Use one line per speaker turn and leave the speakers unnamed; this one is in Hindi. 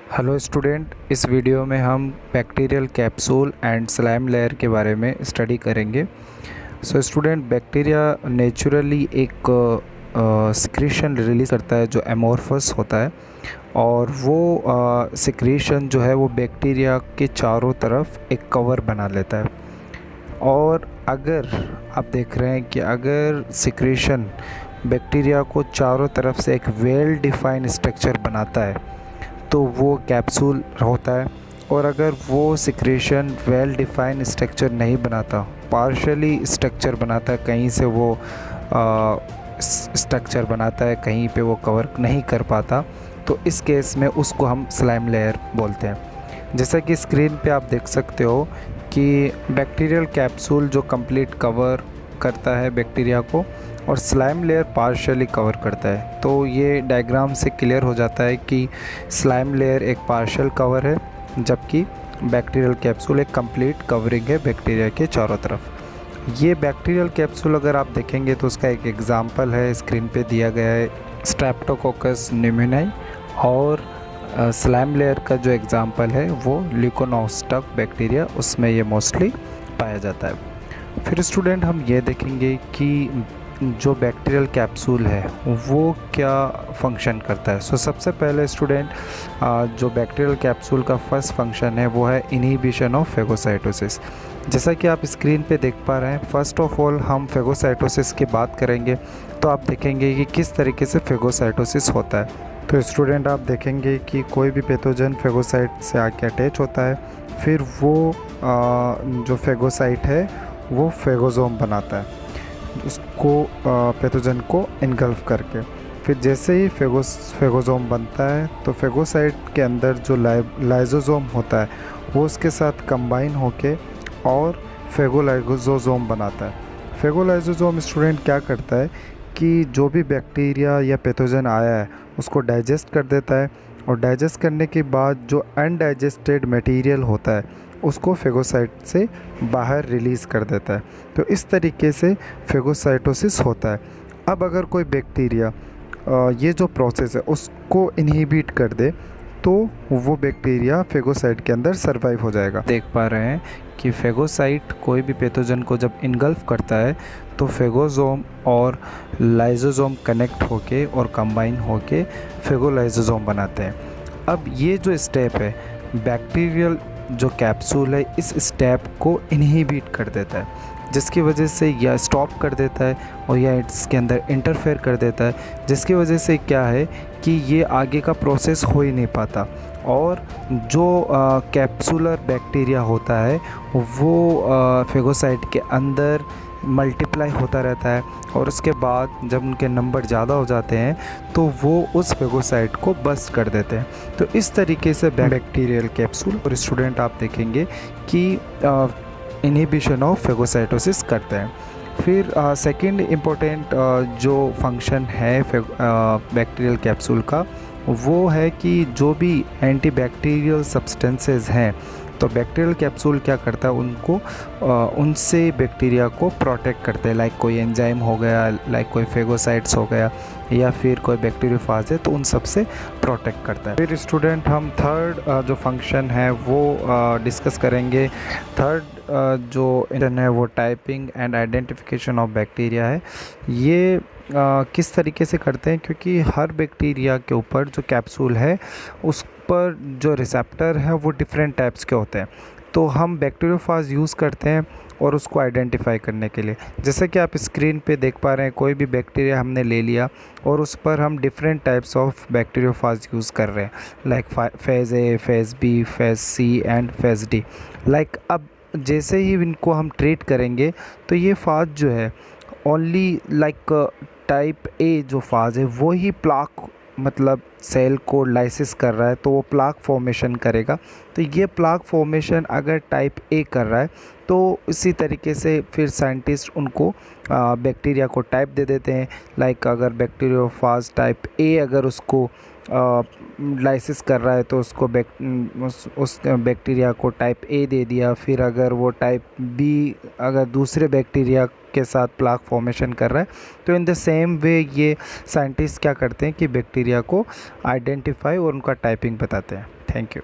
हेलो स्टूडेंट, इस वीडियो में हम bacterial capsule and slime layer के बारे में स्टडी करेंगे। सो स्टूडेंट, बैक्टीरिया नेचुरली एक सिक्रीशन रिलीज़ करता है जो एमोर्फस होता है, और वो सिक्रीशन जो है वो बैक्टीरिया के चारों तरफ एक कवर बना लेता है। और अगर आप देख रहे हैं कि अगर सिक्रीशन बैक्टीरिया को चारों तरफ से एक वेल डिफाइंड स्ट्रक्चर बनाता है तो वो कैप्सूल होता है। और अगर वो सिक्रेशन वेल डिफाइंड स्ट्रक्चर नहीं बनाता, पार्शली स्ट्रक्चर बनाता है, कहीं से वो स्ट्रक्चर बनाता है, कहीं पे वो कवर नहीं कर पाता, तो इस केस में उसको हम स्लाइम लेयर बोलते हैं। जैसा कि स्क्रीन पे आप देख सकते हो कि बैक्टीरियल कैप्सूल जो कंप्लीट कवर करता है बैक्टीरिया को, और स्लाइम लेयर पार्शियली कवर करता है। तो ये डायग्राम से क्लियर हो जाता है कि स्लाइम लेयर एक पार्शियल कवर है, जबकि बैक्टीरियल कैप्सूल एक कंप्लीट कवरिंग है बैक्टीरिया के चारों तरफ। ये बैक्टीरियल कैप्सूल अगर आप देखेंगे तो उसका एक एग्जांपल है, स्क्रीन पे दिया गया है, स्ट्रेप्टोकोकस न्यूमोनियाई। और स्लाइम लेयर का जो एग्जांपल है वो ल्यूकोनोस्टक बैक्टीरिया, उसमें ये मोस्टली पाया जाता है। फिर स्टूडेंट हम ये देखेंगे कि जो बैक्टीरियल कैप्सूल है वो क्या फंक्शन करता है। सबसे पहले स्टूडेंट, जो बैक्टीरियल कैप्सूल का फर्स्ट फंक्शन है वो है इनहिबिशन ऑफ फेगोसाइटोसिस। जैसा कि आप स्क्रीन पे देख पा रहे हैं, फर्स्ट ऑफ ऑल हम फेगोसाइटोसिस की बात करेंगे तो आप देखेंगे कि किस तरीके से फेगोसाइटोसिस होता है। तो स्टूडेंट आप देखेंगे कि कोई भी पैथोजन फेगोसाइट से आके अटैच होता है, फिर वो जो फेगोसाइट है वो फेगोसोम बनाता है उसको पैथोजन को इनगल्फ करके। फिर जैसे ही फेगोसोम बनता है तो फेगोसाइट के अंदर जो लाइजोसोम होता है वो उसके साथ कंबाइन होके और फेगोलाइजोसोम बनाता है। फेगोलाइजोसोम स्टूडेंट क्या करता है कि जो भी बैक्टीरिया या पैथोजन आया है उसको डाइजेस्ट कर देता है, और डाइजेस्ट करने के बाद जो अनडाइजेस्टेड मटेरियल होता है उसको फेगोसाइट से बाहर रिलीज़ कर देता है। तो इस तरीके से फेगोसाइटोसिस होता है। अब अगर कोई बैक्टीरिया ये जो प्रोसेस है उसको इनहिबिट कर दे तो वो बैक्टीरिया फेगोसाइट के अंदर सरवाइव हो जाएगा। देख पा रहे हैं कि फेगोसाइट कोई भी पैथोजन को जब इनगल्फ करता है तो फेगोसोम और लाइजोसोम कनेक्ट होके और कंबाइन होके फेगोलाइजोसोम बनाते हैं। अब ये जो स्टेप है, बैक्टीरियल जो कैप्सूल है इस स्टेप को इनहिबिट कर देता है, जिसकी वजह से या स्टॉप कर देता है और या इसके अंदर इंटरफेयर कर देता है, जिसकी वजह से क्या है कि ये आगे का प्रोसेस हो ही नहीं पाता। और जो कैप्सूलर बैक्टीरिया होता है वो फेगोसाइट के अंदर मल्टीप्लाई होता रहता है, और उसके बाद जब उनके नंबर ज़्यादा हो जाते हैं तो वो उस फेगोसाइट को बस्ट कर देते हैं। तो इस तरीके से बैक्टीरियल कैप्सूल और स्टूडेंट आप देखेंगे कि इनहिबिशन ऑफ फेगोसाइटोसिस करते हैं। फिर सेकंड इम्पोर्टेंट जो फंक्शन है बैक्टीरियल कैप्सूल का वो है कि जो भी एंटीबैक्टीरियल सब्सटेंसेस हैं, तो बैक्टीरियल कैप्सूल क्या करता है, उनको उनसे बैक्टीरिया को प्रोटेक्ट करते हैं। लाइक कोई एंजाइम हो गया, लाइक कोई फेगोसाइट्स हो गया, या फिर कोई बैक्टीरियोफाज है तो उन सब से प्रोटेक्ट करता है। फिर स्टूडेंट हम थर्ड जो फंक्शन है वो डिस्कस करेंगे। थर्ड जो है वो typing and identification of bacteria है। ये किस तरीके से करते हैं, क्योंकि हर बैक्टीरिया के ऊपर जो कैप्सूल है उस पर जो रिसेप्टर है वो डिफरेंट टाइप्स के होते हैं। तो हम बैक्टीरियोफाज यूज़ करते हैं और उसको आइडेंटिफाई करने के लिए। जैसे कि आप स्क्रीन पे देख पा रहे हैं, कोई भी बैक्टीरिया हमने ले लिया और उस पर हम different types of bacteriophage use कर रहे हैं, like phage A, phage B, phage C and phage D. Like अब जैसे ही इनको हम ट्रीट करेंगे तो ये फाज जो है ओनली लाइक टाइप ए जो फाज है वो ही प्लाक मतलब सेल को लाइसिस कर रहा है, तो वो प्लाक फॉर्मेशन करेगा। तो ये प्लाक फॉर्मेशन अगर टाइप ए कर रहा है तो इसी तरीके से फिर साइंटिस्ट उनको बैक्टीरिया को टाइप दे देते हैं। लाइक अगर बैक्टीरियोफाज टाइप ए अगर उसको लाइसिस कर रहा है तो उसको उस बैक्टीरिया को टाइप ए दे दिया। फिर अगर वो टाइप बी अगर दूसरे बैक्टीरिया के साथ प्लाक फॉर्मेशन कर रहा है, तो इन द सेम वे ये साइंटिस्ट क्या करते हैं कि बैक्टीरिया को आइडेंटिफाई और उनका टाइपिंग बताते हैं। Thank you.